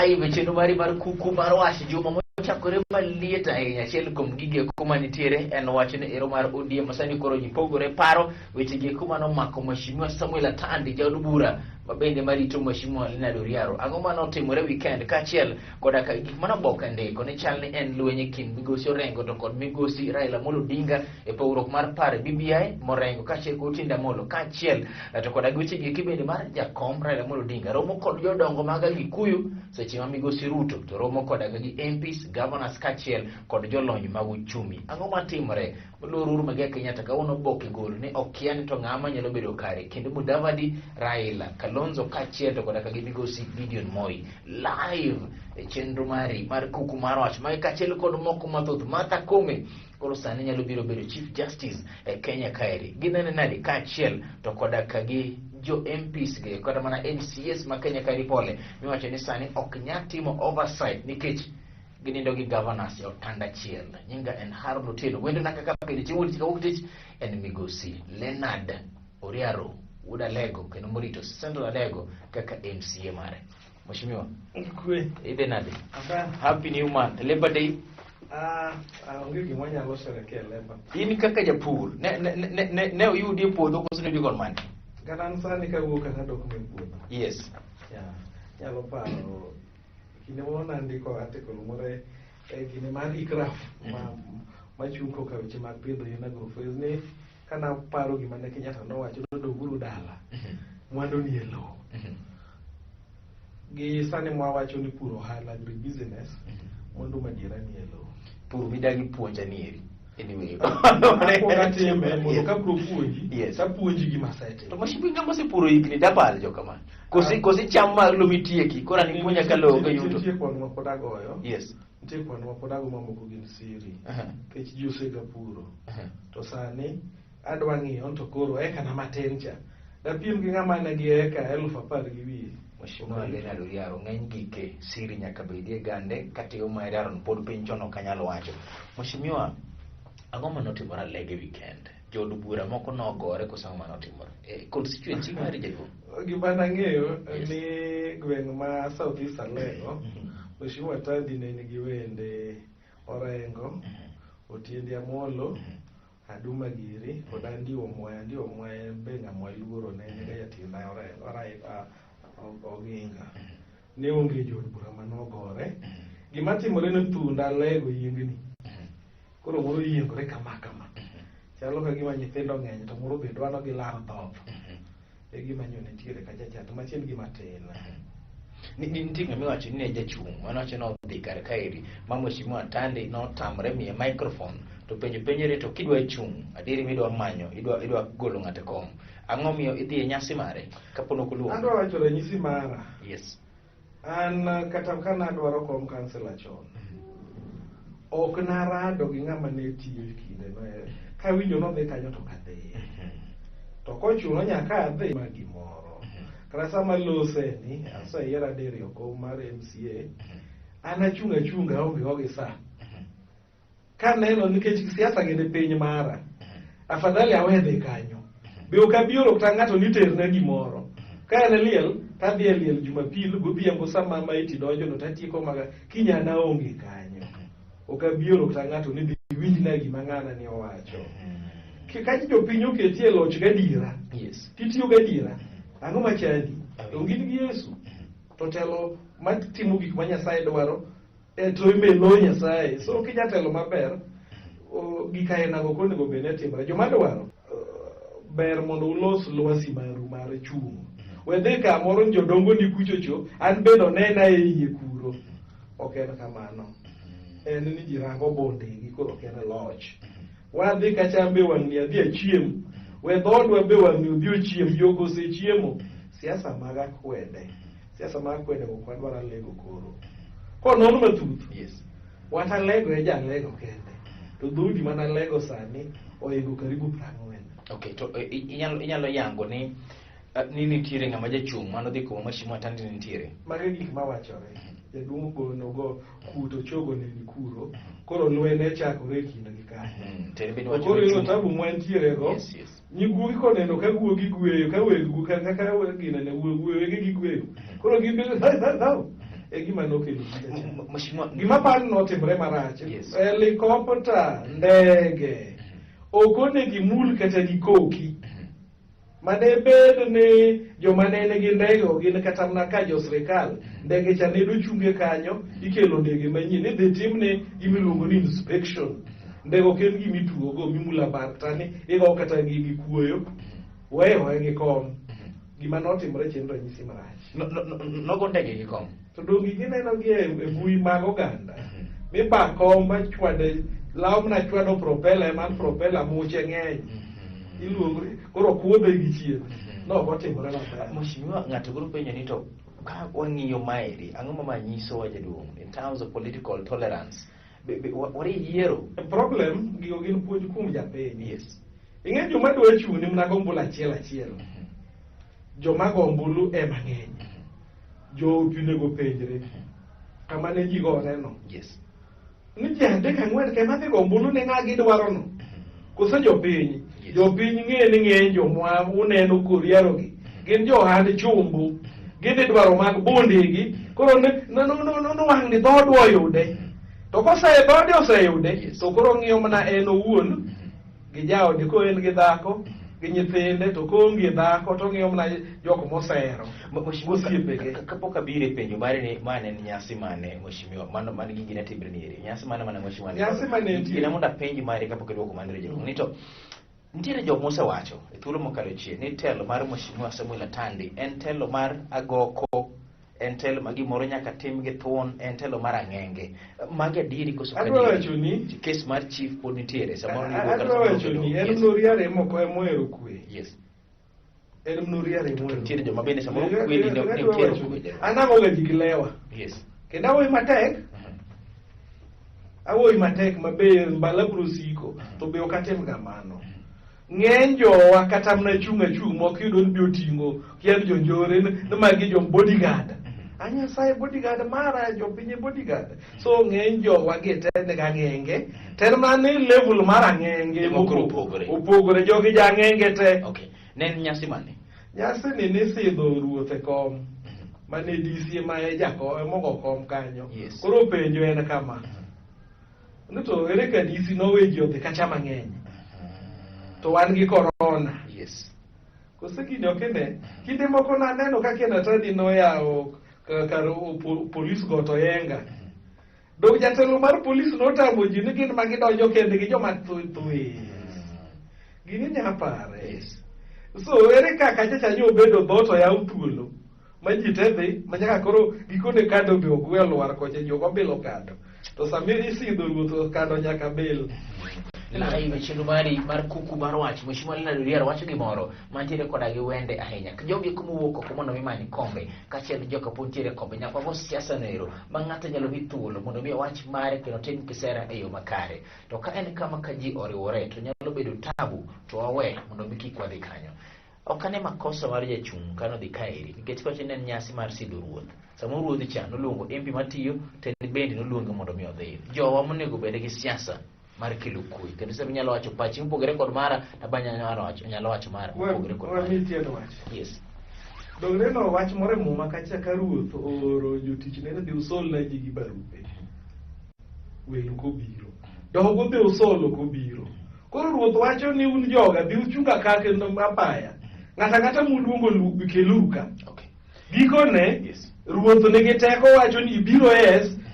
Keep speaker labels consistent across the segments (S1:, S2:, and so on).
S1: live chenro mari mar kuku mar wach juma mochakore maliet ahinya. Achiel kuom gige kuma nitiere en wach ni ero mar ODM masani koro jipogore paro weche gi kuma nomako Mheshimiwa Samuel Atandi jaod bura mabende marito Mheshimiwa Leonard Oriaro. Ang'o manotimore weekend kaachiel koda gik manoboke ndiko ni chal ni en lwenye kind migosi Orengo to kod migosi Raila Amolo Odinga e pogruok mar pare BBI morengo kaachiel kod Otinda Amollo kaachiel to koda weche gi bende mar jakom Raila Amolo Odinga romo kod jodongo mag Gikuyu seche ma migosi Ruto to romo koda gi MPs, governors kaachiel kod jolony mag uchumi. Ang'o matimore? Loruru Magia Kenyatta kawuono boke gol ni okia ni to ng'ama nyalo bedo kare kendo Mudavadi, Raila, Kalonzo kaachiel to koda gi migosi Gideon Moi live e chenro mari mar kuku mar wach ma kaachiel kod moko mathoth. Martha Koome koro sani nyalo biro bedo Chief Justice e Kenya kaeri. Ginene nadi kaachiel to koda gi jo MPs ge kod mana MCS ma Kenya kaeri pole miwacho ni sani ok nyal timo oversight nikech ginindo gi governors e otanda achiel. Nyinga en Harold Otieno wendo naka kaka kendo chiemo tika wuktich en migosi Leonard Oriaro Wuda Lego kendo morito Central Alego kaka MCA mare. Mheshimiwa ibe nade? Happy New Month, Labor Day.
S2: Onge gima nyalo sherekea Labor.
S1: In kaka japur ne uyudi e puodho koso ne dikon mane?
S2: Kata sani kawuok kana dok me puodho.
S1: Yes.
S2: Nyalo paro kinde moro ndiko article moro e kinde mar ICRAF ma chungo ka weche mag pidho yien agroforestry ni kana paro gima ne Kenyatta nowacho doguru dala mwandu ni e lowo gi sani mwawacho ni puro ohala agri business mwandu madiera ni e lowo
S1: pur midagi puonja nieri anyway
S2: mondo ka bro puonji sa puonji gima sete
S1: to Mheshimiwa ngamo se puro igni dapal jo kama kosi cham mag lo mitieki kora ni puonja ka lowo ga yuto
S2: nitie kwan ma pod agoyo
S1: yes
S2: nitie kwan ma pod ago mamoko gin siri kech ji osega puro to sani adwa ng'iyo to koro eka na matin cha dapiem gi ng'ama ne gi eka 10,000 gi wiye.
S1: Mheshimiwa Leonard Oriaro ng'eny gike siri nyaka bedie gande katiyo ma Daron pod piny chono kanyalo wacho. Mheshimiwa ang'o manotimore Alege weekend? Jood bura moko nogore koso ang'o manotimore constituency mari jago?
S2: Gima nang'eyo ni gweng' ma South East Alego Mheshimiwa Atandi ne nigi wende Orengo, Otiende Amollo, Aduma Giri kod Andio Mwaya be ng'ama luoro ne nigi jatinda Orengo Oginga. Ne onge jood bura manogore. Gima timore ni thunda Alego yiengni. Koro moro yiengore kama chalo ka gima nyithindo ng'eny to moro be dwano gi lar dhoth e gima nyo nitiere kacha to machien gima tin
S1: nitie ng'ama wacho ni ne jachung' manowacho ni odhi kar kaeri ma Mheshimiwa Atandi notamre miye microphone to penjore to kidwa chung' adieri midwa manyo idwa golo ng'ato kom ang'o miyo idhi e nyasi mare kapono koluongo?
S2: Adwa wacho ranyisi mara.
S1: Yes.
S2: An kata kana adwaro kom kansela chon ok narado gi ng'ama ne tiyo e kinde no kawinjo nodhi kanyo to kadhi to kochuno nyaka adhi ma gimoro kata sama lose ni asayiera deri oko mar MCA an achunga onge sa ka neno nikech siasa gende piny mara afadhali awedhe kanyo be ok abioro kata ng'ato niterne gimoro ka en liel tadhi e liel Jumapil godhiambo sama ma iti donjo no tatieko maga kinyana onge kanyo ok abioro kata ng'ato ni winj na gima ng'ana ni owacho ka jopiny oketie loch gadiera titiyo gadiera ang'o machandi ongin gi Yesu to telo matimo gik ma Nyasaye dwaro to imelo Nyasaye so kijatelo maber gika enago konego bene timore joma dwaro ber mondo ulos lwasi maru mar chung' wedhe kamoro jodongo ni kuchocho an bendo nena e iye kuro ok en kamano en ni ji rango bondegi koro ok en loch wadhi kachambe wang'ni adhi achiem we dhodwa be wang'ni odhi ochiem jogo osechiemo siasa mag akwede ok wadwaro Alego koro konon mathuth wata Alego e jalego kende to dhoudi mana Alego sani oingo karibu 40.
S1: Okay, to inyalo yango ni nitiere ng'ama jachung' mano dhi kuma Mheshimiwa Atandi nitiere
S2: mage gik mawachore jaduong' gonogo kuto chogo ne ni kuro koro lwene chakore e kindgi kanyo koro ino tabu mwantiere go nyigugi koneno ka guogi gweyo ka wegu kaka ginene wege gi gweyo koro gibe e gima nokelo
S1: Mheshimiwa,
S2: gima par notimre marach.
S1: Yes.
S2: Helikopta, ndege ok onego imul kata dikoki. Mane bed ni joma ne nigi ndege gin kata mana ka jo sirikal, ndege cha ne dochunge kanyo, ikelo ndege manyien, idhi timne gimiluongo ni inspection. Ndege ok en gima itugogo mimula batani, igo kata gi kuoyo, weyo gi kom. Gima notimre chien ranyisi marach.
S1: nogo ndege gi kom.
S2: To dongi gineno gi e mbui mag oganda. Mi ba kom ma chwade, law na chwado propela, man propela muche ng'eny. Iluongo koro kuodhe gi chien. No otimore maber.
S1: Mheshimiwa, ng'ato group penjo ni to ka wang'iyo maeri, ang'o ma manyiso wa jaduong' in terms of political tolerance? Wari yiero.
S2: The problem gigo gin puonj kuom japiny.
S1: Yes.
S2: Ing'e joma dwa chuni mana gombulu achiel. Joma gombulu ema ng'eny. Jo pinego penjre. Kama ne ji gore no.
S1: Yes.
S2: Ni ji adek ang'wen kema dhi gombulu ne ng'a gidwaro no. Koso jopiny.
S1: Yes.
S2: Jopiny ng'e ni ng'eny jomwa uneno koriero gi. Gin jo ohand chumbu. Gidhi dwaro mag bondegi. Koro wang' ni dhood oyude. To kose dhoode oseyude, to koro ng'iyo mana en owuon gi jaode, ko en gi dhako gi nyithinde, to koonge dhako to ng'iyo mana jok mosehero.
S1: Kapok abiro e penjo mare ni mane en nyasi mane Mheshimiwa, mano man gi gina timbre ni eri. Nyasi mane Mheshimiwa?
S2: Nyasi mane nitie.
S1: Gina mondo apenji mare kapok iduoko mane jaduong' ni to nitiere jok mosewacho e thuolo mokalo chien ni telo mar Mheshimiwa Samuel Atandi en telo mar agoko, en telo ma gimoro nyaka tim gi thuon, en telo mar ang'enge. Magi adieri koso ka
S2: adwa wacho ni
S1: kes mar chief pod nitiere samoro ni
S2: adwa wacho ni en mnoriare moko emohero kwe.
S1: Yes.
S2: En mnoriare emohero.
S1: Nitiere joma bende samoro kwe ni ne otero kwe.
S2: Anang'o ga ji gilewa.
S1: Yes.
S2: Kendo awoyi matek. Awoyi matek maber mbala biro siko, to be ok atim kamano. Ng'eny jowa kata mana chung' achung' mok yudo ni bioting'o kian jonjore ni magi jo bodyguard. Anyasaye bodyguard mara, jopinye bodyguard. So ng'eny jowa gi tene ga ng'enge. Ten mane level mar ang'enge opogore, jogi ja ng'enge te.
S1: Okay. Nen nyasi mane?
S2: Nyasi ni nisidho ruoth e kom. Mane DC ma e jako emogo kom kanyo.
S1: Yes.
S2: Koro penjo en kama. Nito ere ka DC nowe ji odhi kacha mang'eny. To wan gi corona.
S1: Yes.
S2: Kose kinde okene, kinde moko naneno kaka Natadi noyawo kar polis got Oyenga. Dog jatelo mar polis notamo ji ni gin magidonjo kende gi joma thuth. Gini nyapare.
S1: Yes.
S2: So ere kaka chacha obedo dhot oyaw thuolo. Ma ji te dhi, ma nyaka koro gikone kado be ogwe alwar koche jogo bilo kado. To samiri isidho ruoth kado nyaka bil.
S1: La ibe chenro mari mar kuku mar wach Mheshimiwa Lina Duriero wacho gimoro mantiere koda gi wende ahinya. Jogi kumowuok oko mondo mimanyi kombe kaachiel joka pontiere kombe nyaka go siasa nero ma ng'ato nyalo mi thuolo mondo mi wach mare kendo tim kisera e yo makare. To ka en kama ka ji oriwore to nyalo bedo tabu to wawe mondo mi kik wadhi kanyo. Ok ane makosa mar jachung' kano dhi kaeri nikech koche ne nyasi mar sidho ruoth. Samo ruodhi cha noluongo MP matiyo to bende noluongo mondo mi odhi. Jowa monego bed gi siasa mar kelo kwe. Kendo sema nyalo wacho pachi mpogore kod mara tabanya nyalo wacho mara mpogore kod mara.
S2: Yes. Dogre no wach more muma kacha ka ruoth oro jotich ne dhi usol na ji gi barupe. Welo ko biro. Dogo dhi usolo ko biro. Koro ruoth wacho ni un joga dhi uchunga ka kendo mapaya. Ng'ata muluongo lubi keluka.
S1: Okay.
S2: Gikone,
S1: Yes.
S2: Ruoth nigi teko wacho ni ibiro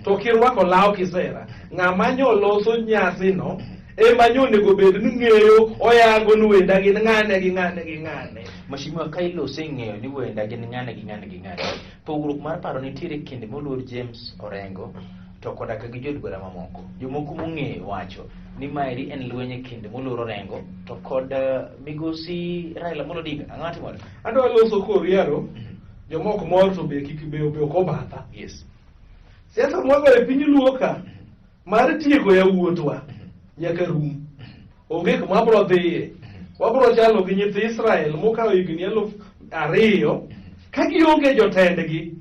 S2: to kirwako law kisera. Ng'ama nyoloso nyasi no ema nyonego bed ni ng'eyo oyango ni wenda gin ng'ane gi ng'ane gi ng'ane.
S1: Mheshimiwa ka ilose ng'eyo ni wenda gin ng'ane gi ng'ane gi ng'ane. Pogruok mar paro nitiere kinde moluor James Orengo to koda ka gi jod gwera mamoko. Jomoko mong'eyo wacho ni maeri en lwenye kinde moluor Orengo to kod migosi Raila Amolo Odinga. Ang'o timore?
S2: Adwa loso koriero. Jomoko mor to be kik be okobatha.
S1: Yes.
S2: Siasa mwagore piny luoka mar tieko yawuotwa nyaka rum. Onge kuma bro dhiye. Wabro chalo gi nyithi Israel mokawo higni 2,000 ka gionge jotendgi.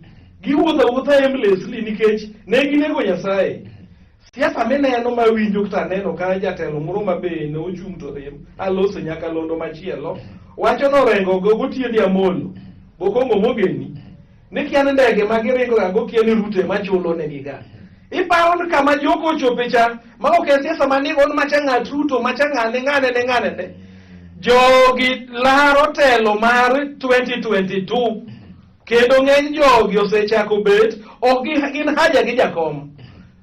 S2: Giwuotho aimlessly nikech ne ginego Nyasaye. Siasa mineno mawinjo kata neno ka jatelo moro mabe ne ochung' to rem alose nyaka londo machielo wacho no Orengo go gotieni Amolo. Bokongo mogeni ni kian ndege magiringo ga go kian rute machulo ne giga iparo kama joko chope cha ma ok siasa mani on machanga truto machanga ne ngane jogi laro telo mar 2022 kendo ng'eny jogi osechako bet ok gin haja gi jakom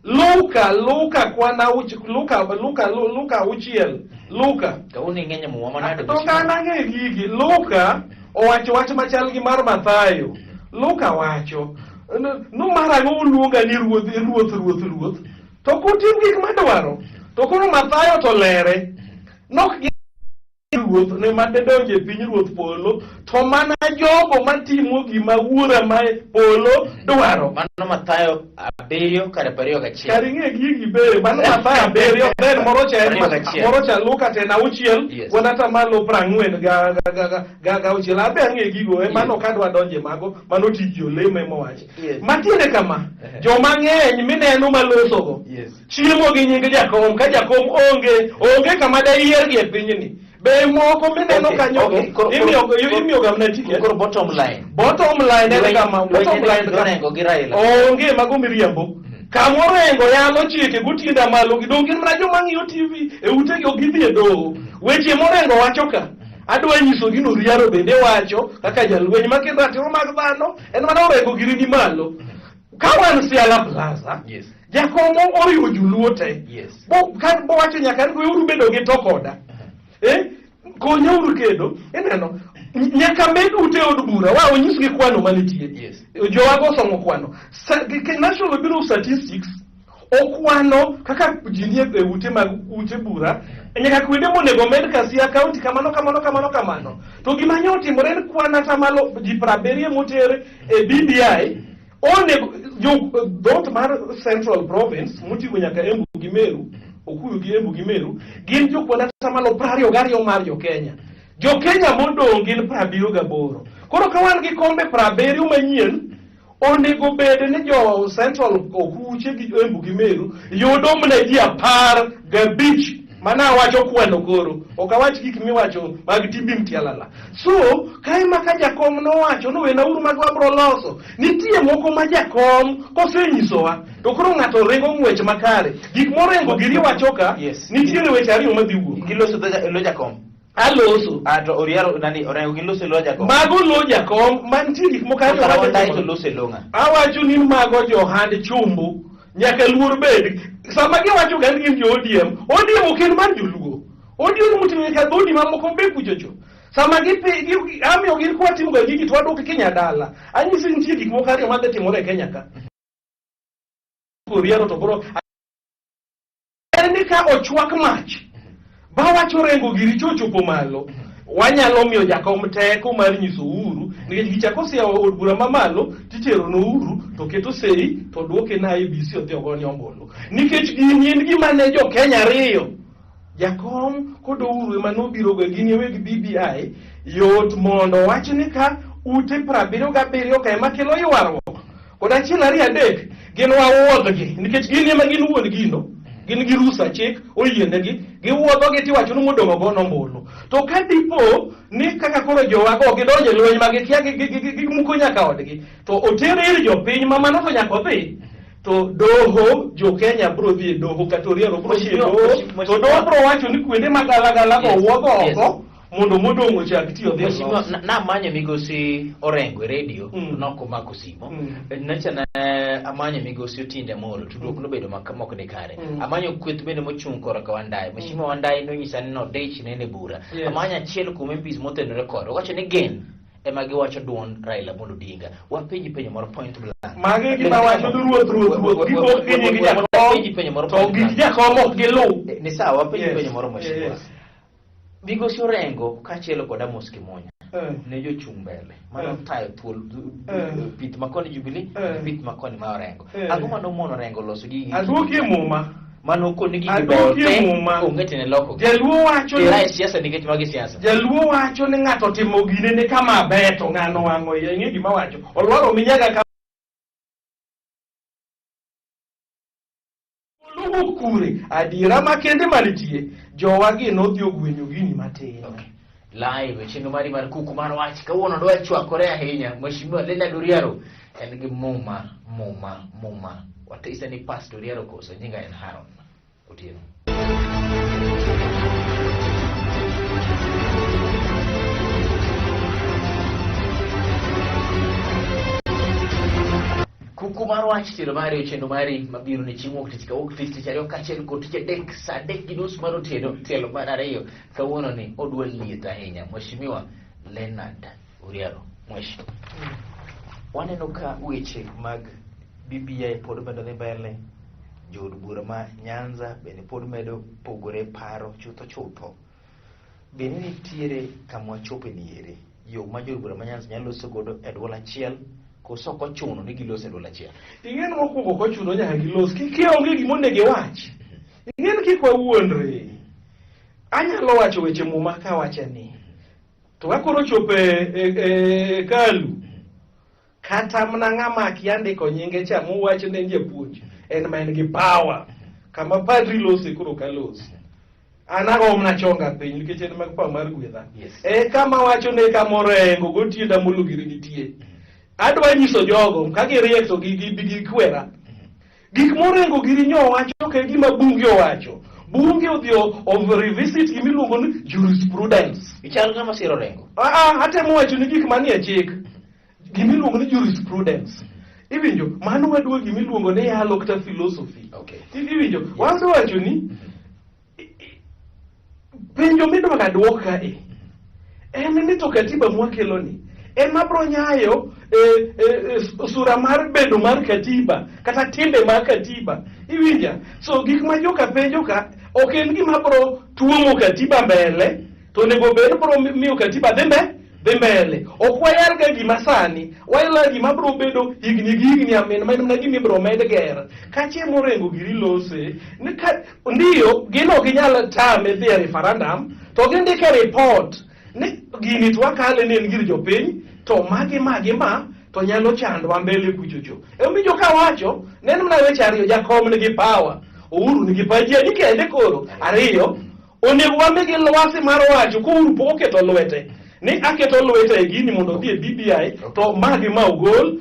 S2: Luka kwana Luka uchiel Luka
S1: kauni ng'eny muoma nado
S2: to kana ng'e gigi Luka owacho wach machal gi mar Mathayo Luka wacho no mara ng'oluonga ni ruoth to kutim gik madwaro to koro Mathayo to lere nok ruoth ne mande donje piny ruoth polo to mana jogo matimo gima wuora ma polo dwaro
S1: mano Mathayo 7:21
S2: kari ng'e gigi be mano Mathayo 7 ben moro cha Luka tena uchiel wanata malo 40 ga uchiel abe ng'e gigo mano kadwa donje mago mano tijio leme mowachi matiende kama joma ng'eny mineno malosogo chiemo gi nying jakom ka jakom onge kama da yiergi e pinyni be moko mineno kanyogo imiyo gamna ticket
S1: koro bottom line
S2: en kama bottom line
S1: rengo gi Raila
S2: onge mago miriambo kamoro rengo yalo chike gutinda malo gidongin mana joma ng'iyo TV e utegi ogidhi e doho weche morengo wacho ka adwa nyiso gino riaro bende wacho kaka jalweny makendo ratiro mag dhano en mana orengo giridi malo ka wan Siala Plaza jakomo oriwo joluo te bo wacho nyaka uru bedo gi tokoda konyouru kendo ineno nyaka med ute od bura wa onyisgi kwano manitie jowago osomo kwano National Bureau of Statistics okwano kaka jinie e ute mag ute bura nyaka kwende monego med Kasia County kamano to gima nyo timore en kwana tamalo ji 70 motere e BBI onego dot mar Central Province motigo nyaka Embu gi Meru Okuyu gi Embu gi Meru gin jokwanda tamalo 22 mar jo-Kenya modong gin 78 koro ka wan gi kombe 70 manyien onego bed ni jo Central Okuche gi Embu gi Meru yudo mne ji 15 mana wacho kwano koro okawach gik miwacho mag tibim tialala so kai maka jakom no wacho no wena uru mag wabro loso nitie moko ma jakom kosenyisowa to koro ng'ato rengo ng'wech makare gik morengo giri wacho ka nitie weche ariyo madhi wuok
S1: giloso lo jakom
S2: aloso
S1: ato oriaro nani orengo giloso lo jakom
S2: mago lo jakom mantie gik mokare
S1: wacho loso longa
S2: awacho ni mago johand chumbu nyaka luor bed sama giwacho ga gin jo ODM oken mar joluo ODM mutinyo ka bodi mamoko be kuchocho sama amiyo gin kwa timo ga gigi to wadok Kenya dala anyisi nitie gik moko ariyo madhi timore e Kenya ka koriero to koro en ka ochwak mach ba wacho rengo giri chochopo malo wanyalo miyo jakom teko mar nyiso uru nikech gichako sia od bura mamalo titero no uru to keto sei to duoke na IBC odhi ogoni ombulu nikech gini en gima ne jo Kenya riyo jakom kodo uru ema nobiro ga gini weg BBI yot mondo wach ni ka ute 77 ka ema kelo ywaruok kod achiel ariyo adek gin wawuodhgi nikech gini ema gin wuon gino gin gi rusa chik oyienegi giwuotho gi tiwacho ni modongo go nombulu to ka dipo ni kaka koro jowago gidonje lweny magikia gi muko nyaka odgi to otere ir jopiny mamano to nyaka odhi to doho jo Kenya bro dhi doho katoriero bro doho to doho bro wacho ni kwende magalagala go wuotho oko mondo modongo chak tiyo dhi
S1: na manya migosi orengo radio noko mako simo nachana amanya migosi otinde moro tudok no bedo makamok ne kare amanya kweth bende mochung kora ka Wandayi mashimo Wandayi no nyisa ni no dech nene bura amanya chiel kuom MPs motenore kod wacho ni gen ema giwacho duon Raila mondo dinga wapenji penyo moro point blank
S2: mage gi bawacho ruoth gigo kinyi gi jakom
S1: penyo moro
S2: to gi jakom ok gilu
S1: ni sawa wapenji penyo moro mashimo Migosi Orengo kachielo kod Amos Kimunya ne jochung mbele mano tayo thuol pith makoni Jubilee pith makoni ma Orengo ang'o mano mono Orengo loso gi
S2: aduoki muma
S1: mano koni gi beote ongetene loko
S2: jaluo wacho
S1: ni siasa nikech magi siasa
S2: jaluo wacho ni ng'ato timo gine ne kama beto ng'ano wang'o yeng'e gima wacho olwaro minyaga kure adira makende manitie jowagi nodhi ogwenyo gini matin
S1: live chenro mari mar kuku mar wach kawuono dwa chwakore ahinya. Mheshimiwa Leonard Oriaro en gi muma watisa ni Pastor Oriaro koso nyinga en Haron Otieno. Kuku mar wach tiro mari chenro mari mabiro ni chieng' wuok tich kawuok tich ariyo kaachiel kod tich adek saa 3:30 mar otieno tielo mar ariyo kawuono ni odwa liet ahinya. Mheshimiwa Leonard Oriaro waneno ka weche mag BBI pod medo dhi mbele, jood bura ma Nyanza bende pod medo pogore paro chutho. Bende nitiere kama wachope niere yo ma jood bura ma Nyanza nyalo loso godo e dwol achiel koso ok ochuno ni gilos e dwol achiel.
S2: Ing'en mokwongo kochuno nyaka gilos kionge gimonego iwach. Ing'en kik wawuondre. Anyalo wacho weche muma ka wacha ni to akoro chope kalu kata mana ng'ama kiandiko nyinge cha muwacho ne japuonj en man gi power kama padri lose koro kalos. Anago mna chonga piny nikech en mag pa mar gwedha. Kama wacho ne kamorengo gotienda molugiri nitie. Adwa nyiso jogo ka giriek to gi kwera. Gik morengo giri nyo wacho ke gima bunge owacho. Bunge odhi revisit gimiluongo ni jurisprudence.
S1: Ichal kama siro rengo.
S2: Atemo wacho ni gik manie chik. Gimiluongo ni jurisprudence. Iwinjo, mano wadwa gimiluongo ni yalo kata philosophy.
S1: Okay.
S2: Iwinjo, waso wacho ni penjo midwa ka dwoka en ni to katiba mwakelo ni ema bro nyayo sura mar bedo mar katiba kata timbe mar katiba. Iwinja, so gik ma joka penjo ka ok en gima bro tuomo katiba mbele to nego bed bro miyo katiba dhi mbele. Ok wayal ga gima sani, wayal gima bro bedo higni amen mana gima bro med ger. Kache morengo giri lose, ndiyo gino ginyal tame dhi referendum, to gindike report ni gini twakale ni ngir jopiny, to magi ma to nyalo chandwa mbele kuchocho. Omijo ka wacho, neno mna weche ariyo, jakom nigi power, Uhuru nigi pajia ni kende koro. Ariyo, onego wamegi lwasi mar wacho ko Uhuru pok oketo lwete. Ni aketo lwete e gini mondo dhi e BBI to magi ma ugol.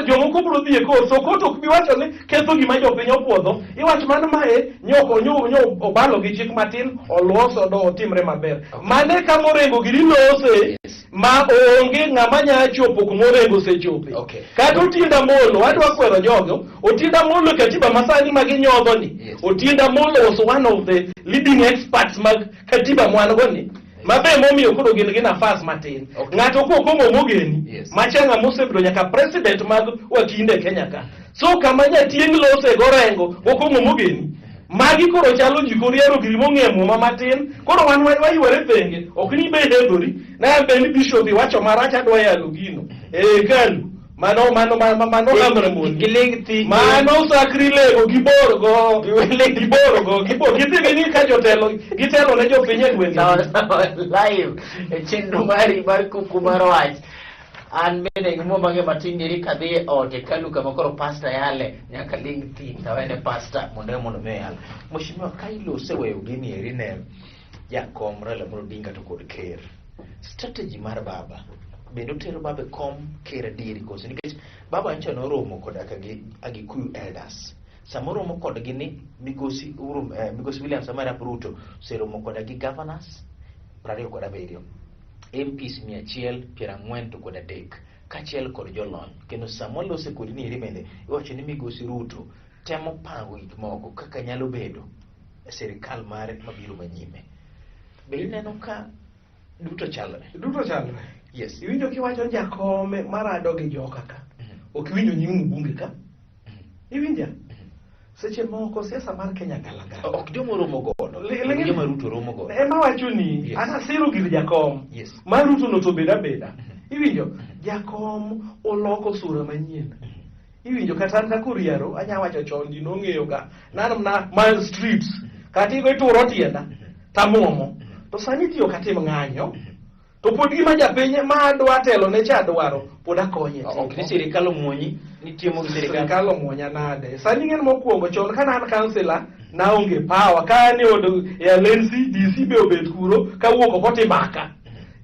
S2: Jomoko biro dhi e kor so koto ok bi wacho ni ketho gima jopiny opuodho. Iwacho mana mae nyo obalo gi chik matin oloso do otimre maber. Mane ka morengo giri lose ma onge ng'ama nya chopo kumorengo sechope. Kata otinda molo adwa kwero jogo otinda molo katiba masani magi nyodho ni. Otinda molo was one of the leading experts mag katiba mwango ni. Mabe momiyo koro gin nafas matin. Ng'ato kokongo mogeni machanga mosebedo nyaka president mag wakinde Kenya ka. So kama nyatieng lose gorengo kokongo mogeni magi koro chalo jikoriero giri mong'e muma matin. Koro wan wayware thenge ok ni be hedori na ben bishop wacho marach adwa yalo gino kalu mano hamre mon
S1: gilegti
S2: mano sakrilego giboro githiga ni ka jotelo gitelo ne jopiny e gwenge
S1: live chenro mari mar kuku mar wach. An bende gimo mange matin diri kadhi ote kalu kama koro pasta yale nyaka ling ti tawene pasta mondo me yale. Mheshimiwa Kailo seweyo gini erine jakom Raila Amolo Odinga to kod ker. Strategy mar baba bendo tero baba kom ker diri koso nikech baba ancha no romo kod Agikuyu elders. Samoro mo kod gini migosi William Samoei Ruto seromo kod gi governors 27 MPs 140 to kod adek kachiel kod jolony kendo samoro lose kod ni rimende iwacho ni migosi Ruto temo pango gik moko kaka nyalo bedo e serikal mare mabiro manyime. Be ineno ka duto chalre.
S2: Yes. Iwinjo kiwacho jakome marado gi joka ka. Ok winjo nying mbunge ka. Iwinja. Seche moko siasa mar Kenya galagala.
S1: Ok jomo romo godo. Joma Ruto romo godo.
S2: Ema wacho ni ana siro gir jakom. Ma Ruto no to beda. Iwinjo jakom oloko sura manyien. Iwinjo kata an Oriaro anya wacho chon di nong'eyo ga. Nan na mile streets. Kati go ituro tienda. Tamuomo. To sani tiyo katim ng'anyo. To pod gima japiny ma dwa telo ne cha dwaro pod akonye.
S1: Ok ni sirikal omuonyi nitie mo
S2: sirikal omuonya nade. Sani ng'en mokwongo chon kana an kansela na onge power ka ne od ya lensi DC be obet kuro ka wuok oko timaka.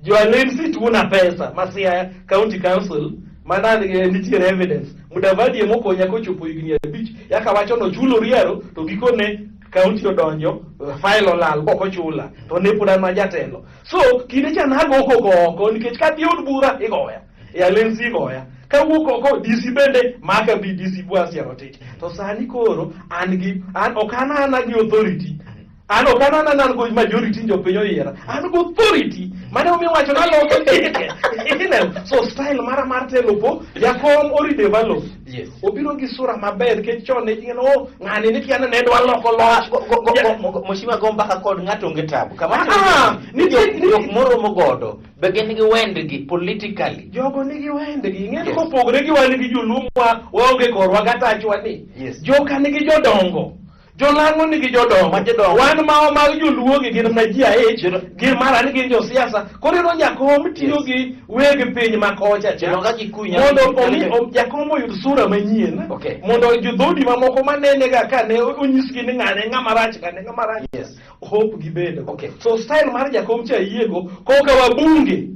S2: Joalensi tuona pesa Masia County Council mana nitiere evidence Mudavadi emokonya kochopo higni 5 yakawacho no chulo riero to gikone county odonjo file olal boko chula to ne pudan ma jatelo so kinde cha nago oko nikech ka diod bura igoya ya lensi igoya ka wuok oko DC bende maka bi DC bwasi arotich to sani koro an okana gi authority an okana nan go majority jo penyo yera an go authority mane omi wacho na loko tike so style mar telo po jakom ori develop
S1: yes
S2: obiro gi sura maber ke chon ne ng'ano ng'ani ni kiana ne dwa loko loch
S1: moshima gomba ka kod ng'ato ngetabu kama ni jok moro mogodo begin gi wendgi politically
S2: jogo nigi wendgi ng'en ko pogre gi wan gi julumwa waonge korwa gatachwa ni joka nigi jodongo Jolango nigi jodongo wan ma joluo gi gin najia gin marani gin jo siasa koro no jakom tiyo gi weg piny makocha cha mondo jakom oyud sura manyien mondo jodhodi mamoko manene ga kane onyisgi ni ng'ane ng'ama rach yes hope gibedo so style mar jakom cha yiego koka wabunge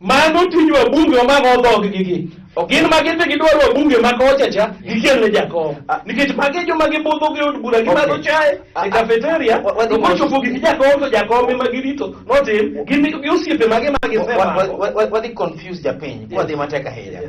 S2: mano tij wabunge omago dhog gigi gin magin be gidwaro wabunge makocha cha gikelne jakom nikech mage joma gibudho gi od bura gimadho chae e cafeteria to kochopo gi jakom to jakom ema girito notim gin osiepe mage magisema
S1: wadhi confuse japiny wadhi mateka ahinya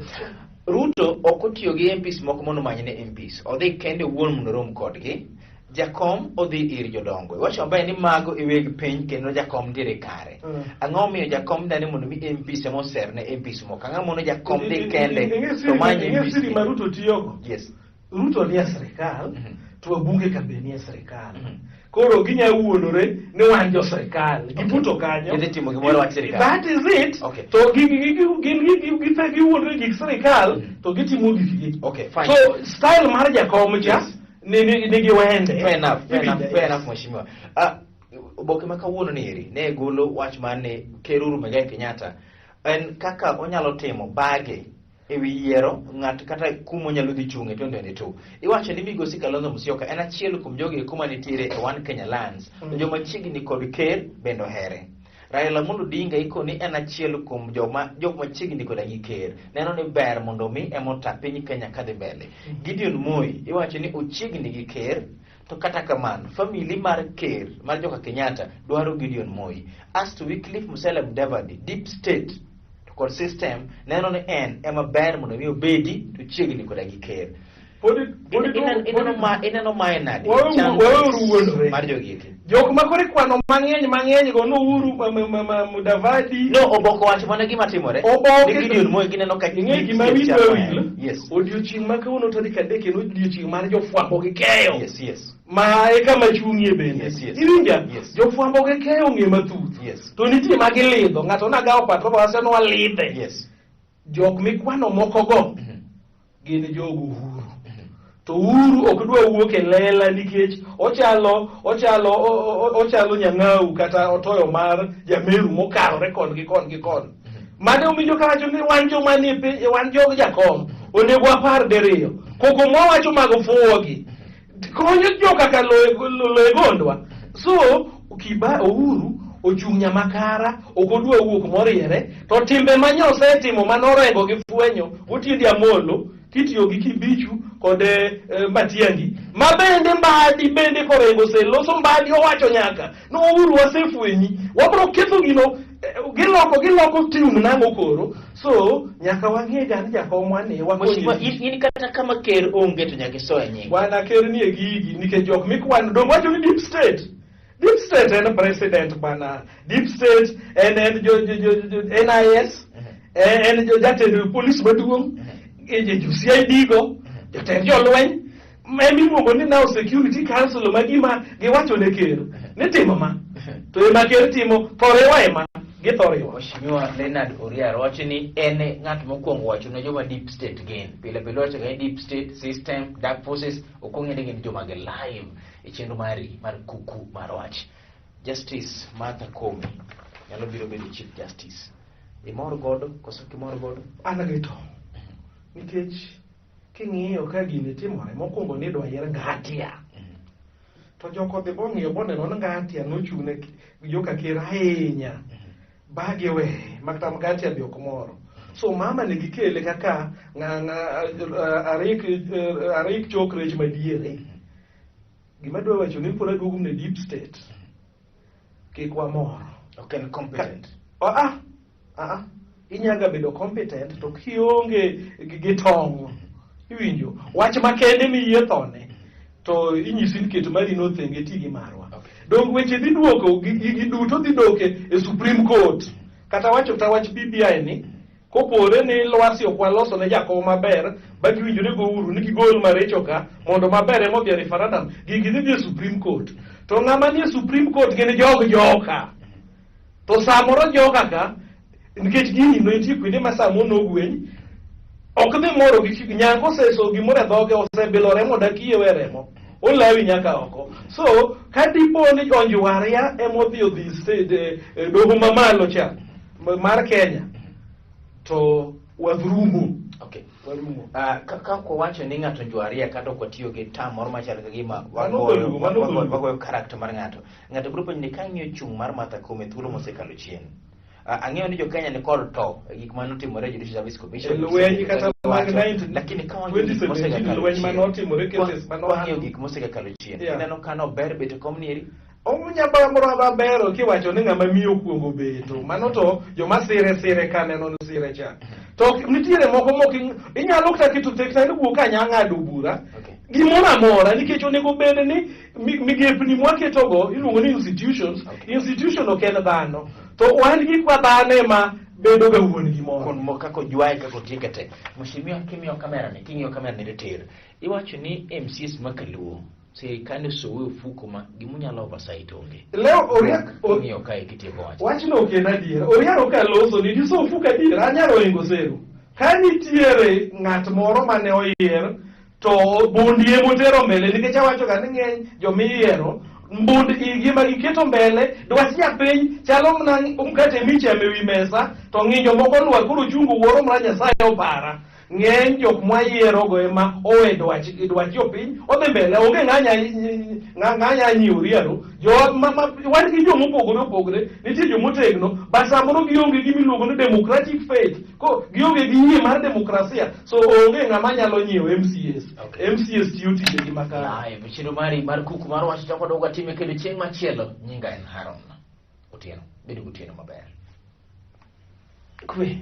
S1: Ruto okotiyo gi MPs moko mondo manyne MPs odhi kende wuon mondo rom kodgi jakom odhi ir jodongo wacho maber ni mago iweg piny kendo jakom dire kare ang'o miyo jakom dani mondo mi MPs emoser ne MPs moko ang'o mondo jakom dhi kende to manye
S2: MPs ma Ruto tiyogo
S1: yes
S2: Ruto ni sirikal to wabunge ka be ni sirikal koro ginya wuonore ni wan jo sirikal giputo kanyo
S1: gitimo gimoro wach sirikal
S2: that is it to gi wuonore gi sirikal to gitimo gigi
S1: fine
S2: so style mar jakom cha nigi wende
S1: fair enough mheshimiwa oboke ma kawuono ni eri ne golo wach mane Ker Uhuru Muigai Kenyatta en kaka onyalo timo bage ewi yiero ng'at kata kumo nyalo dhi chunge 2022 iwacho ni Migosi Kalonzo Musyoka en achiel kuom jogi kuma nitiere e One Kenya Lands joma chiegni kod Ker bendo here Raila Amolo Odinga ikoni en achiel kuom jok machiegni koda gi Ker neno ni ber mondo mi emota piny Kenya kadhi mbele Gideon Moi iwacho ni ochiegni gi Ker to kata kamano family mar Ker mar joka Kenyatta dwaro Gideon Moi as to Wycliffe Musalia Mudavadi deep state kod system neno ni en ema ber mondo mi obedi to chiegni koda gi Ker ineno maenadi mar jogi
S2: jok makore kwano mang'eny go no Uhuru Mudavadi
S1: no oboko wacho mana gima timore Gideon Moi gineno ka
S2: gima wil odiochieng' ma kawuono tarik 3 kendo odiochieng' mar jofwambo gi keyo ma e kama chungie bende iwinja jofwambo gi keyo ng'e mathuth to nitie magilidho ng'ato nagawo patro wase no walidhe jok mikwano moko go gin jogo Uhuru to Uhuru ok dwa wuok e lela nikech ochalo nyang'au kata otoyo mar jameru mokarore kon gi kon mane omijo kawacho ni wan joma ni wan jog jakom onego apar deriyo koko mwawacho mag fuogi konyo joka ka loe gondwa so Uhuru ochung' nyamakara ok odwa wuok moriere to timbe manyose timo manorengo gi fwenyo otiende Amolo kitiyo gi Kibichu kod Matiang'i mabende Mbadi bende korengo seloso Mbadi owacho nyaka no Uhuru wasefwenyi wabro ketho gino giloko tune nang'o koro so nyaka wang'e gani jakomwa ni
S1: in kata kama Ker onge to nyaka isoe nying
S2: bwana Ker ni e gigi nikech jok mikwano dong wacho ni deep state en president bana deep state en NIS en jatend police maduong' CID go jotend jolweny miluongo ni now security council magima giwacho ne Ker ni timo ma to ema Ker timo thorewa ema githoriwa
S1: Mheshimiwa Leonard Oriaro wacho ni en ng'at mokwongo wacho ne joma deep state gin pile wacho ni deep state system dark forces okong'e ni gin joma gi live e chenro mar kuku mar wach Justice Martha Koome nyalo biro bedo Chief Justice imor godo koso kimor godo
S2: anagito nikech king'iyo ka gini timore mokwongo ni dwa yier Ngatia to joko dhi bong'iyo boneno ni Ngatia nochune joka Ker ahinya bage we maktam gati abi okomoro. So mama nigi kele kaka arik chokrej madiere. Gima dwa wacho ni pora dugum ne deep state. Kikwa moro.
S1: Okay, competent.
S2: Inyaga bedo competent to kionge gi tong'. Iwinjo. Wach makende miyie thone. To inyisi ni keto mari no thenge ti gi marwa. Dong weche dhi duoko gi duto dhi doke e Supreme Court. Kata wacho ta wach BBI ni kopore ni lwasi okwaloso ne jakom maber ba giwinjore go uru ni gigol marecho ka mondo maber emo bi referendum gigi dhi e Supreme Court. To ng'ama ni e Supreme Court gene joka. To samoro joka ka nikech gini no nitie kuonde ma samo no gweny ok dhi moro gi nyango seso gimoro dhoge osebilo remo dakie we remo olawi nyaka oko. So kadipo ni onjwaria emodhi odhi state doho mamalo cha mar Kenya to wadhrumo.
S1: Okay. Ka kwa wacho ni ng'ato njwaria kata kwa tiyo gi tam moro machal ka gima wagoyo character mar ng'ato biro penjo ni kang'iyo chung mar Martha Koome thuolo mosekalo chien. Ang'eyo ni jo Kenya ni kod to gik manotimore Judicial Service Commission
S2: lwenyi kata mag 90
S1: lakini kama
S2: lwenyi manotimore cases
S1: manowang'eyo gik mosekalo chien ineno kano ber beto komnieri
S2: omunyaba moro mabero kiwacho ni ng'ama miyo kuongo beto mano to joma sire kaneno sire cha to nitiere moko inyalo kata kitu tekna wuok kanyang'ado bura gimoro amora nikech onego bed ni migepni mwaketogo iluongo ni institutions. Institution ok en dhano to wan gi kwa dhano ma bedo ga wuon gimoro
S1: kon mo kako jwaye kako tiekete. Mheshimiwa king'iyo kamera ni retir iwacho ni MCS makaluo serikali sowe ufuko ma gimunyalo oversight onge
S2: leo
S1: king'iyo kae kitieko wacho
S2: wachno ok en adier oriaro ka loso ni diso ufuka adier anyalo ingo seru ka nitiere ng'at moro mane oyier to bundie motero mbele nikech awacho ga ni ng'eny jomiyiero mbund gima giketo mbele dwach nyapiny chalo mna mkate michame wi mesa to ng'injo moko lwar koro chungu wuoro mra Nyasaye opara ng'eny jok mwayiero go ema owe dwach jopiny odhi mbele onge ng'anya nyiuriero wan gi jomo opogore nitie jomotegno but samoro gionge gimiluongo ni democratic faith ko gionge gi yie mar demokrasia so onge ng'ama nyalo nyiewo MCS tiyo tije gi makare.
S1: Chiro mari mar kuku mar wach chako doga time kendo chieng' machielo nyinga en Haron Otieno bedo gotieno maber kwe